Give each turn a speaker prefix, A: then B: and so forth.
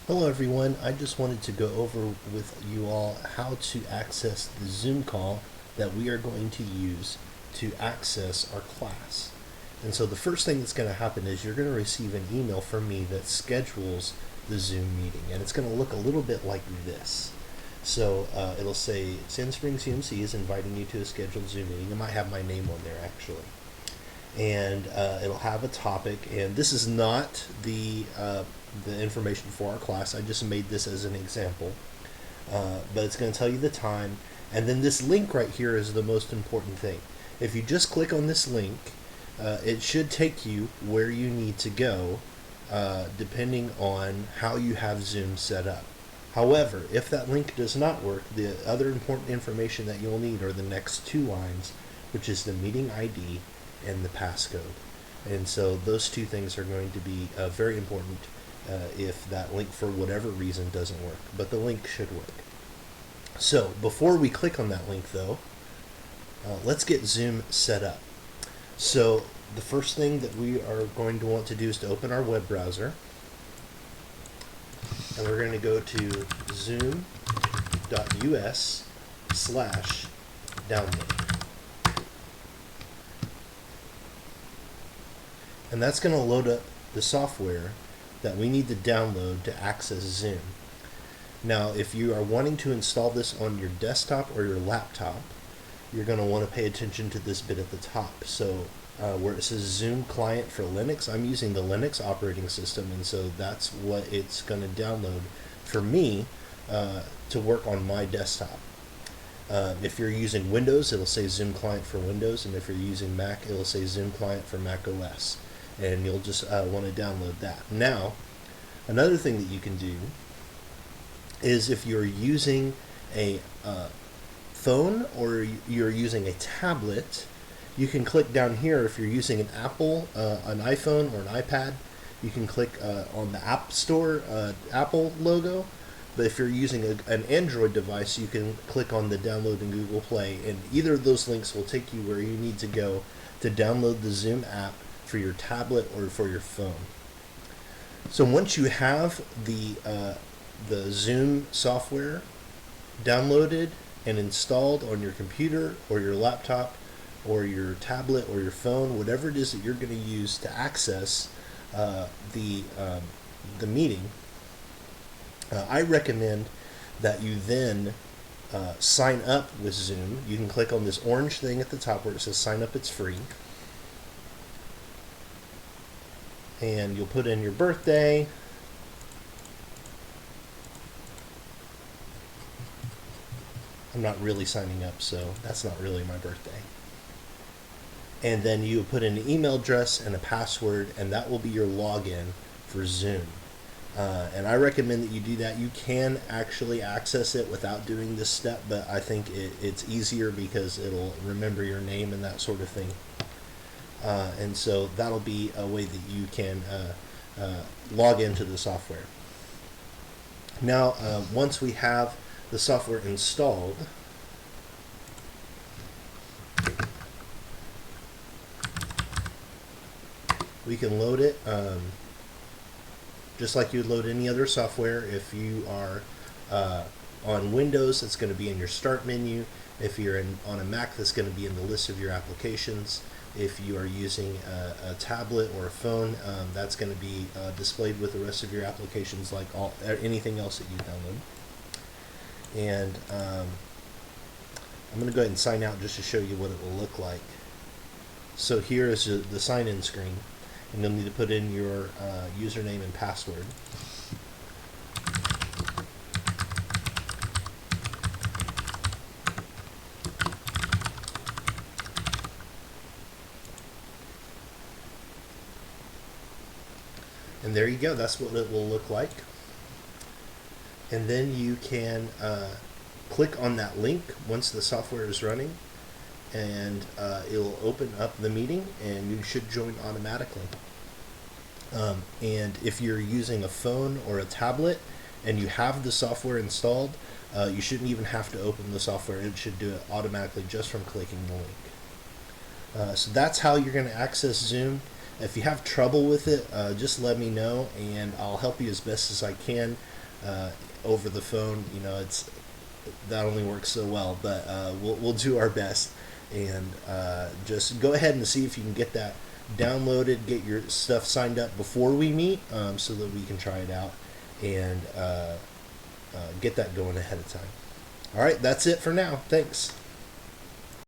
A: Hello everyone, I just wanted to go over with you all how to access the Zoom call that we are going to use to access our class. And so the first thing that's going to happen is you're going to receive an email from me that schedules the Zoom meeting, and it's going to look a little bit like this. So it'll say Sand Springs UMC is inviting you to a scheduled Zoom meeting. It might have my name on there actually, and it'll have a topic. And this is not the information for our class. I just made this as an example, but it's going to tell you the time. And then this link right here is the most important thing. If you just click on this link, it should take you where you need to go, depending on how you have Zoom set up. However, if that link does not work, the other important information that you'll need are the next two lines, which is the meeting ID and the passcode. And so those two things are going to be very important if that link for whatever reason doesn't work. But the link should work. So before we click on that link though, let's get Zoom set up. So the first thing that we are going to want to do is to open our web browser. And we're going to go to zoom.us/download. And that's going to load up the software that we need to download to access Zoom. Now, if you are wanting to install this on your desktop or your laptop, you're going to want to pay attention to this bit at the top. So where it says Zoom Client for Linux, I'm using the Linux operating system, and so that's what it's going to download for me to work on my desktop. If you're using Windows, it'll say Zoom Client for Windows, and if you're using Mac, it'll say Zoom Client for Mac OS. And you'll just want to download that. Now, another thing that you can do is if you're using a phone or you're using a tablet, you can click down here. If you're using an Apple, an iPhone or an iPad, you can click on the App Store Apple logo. But if you're using an Android device, you can click on the download in Google Play, and either of those links will take you where you need to go to download the Zoom app for your tablet or for your phone. So once you have the Zoom software downloaded and installed on your computer or your laptop or your tablet or your phone, whatever it is that you're going to use to access the meeting, I recommend that you then sign up with Zoom. You can click on this orange thing at the top where it says sign up, it's free. And you'll put in your birthday. I'm not really signing up, so that's not really my birthday. And then you put in an email address and a password, and that will be your login for Zoom. And I recommend that you do that. You can actually access it without doing this step, but I think it's easier because it'll remember your name and that sort of thing. And so that'll be a way that you can log into the software. Now, once we have the software installed, we can load it just like you would load any other software. If you are on Windows, it's going to be in your Start menu. If you're on a Mac, that's going to be in the list of your applications. If you are using a tablet or a phone, that's going to be displayed with the rest of your applications, like anything else that you download. And I'm going to go ahead and sign out just to show you what it will look like. So here is the sign-in screen, and you'll need to put in your username and password. And there you go, that's what it will look like. And then you can click on that link once the software is running, and it'll open up the meeting, and you should join automatically. And if you're using a phone or a tablet and you have the software installed, you shouldn't even have to open the software. It should do it automatically just from clicking the link. So that's how you're going to access Zoom. If you have trouble with it, just let me know, and I'll help you as best as I can over the phone. You know, it's that only works so well, but we'll do our best. And just go ahead and see if you can get that downloaded, get your stuff signed up before we meet, so that we can try it out and get that going ahead of time. All right, that's it for now. Thanks.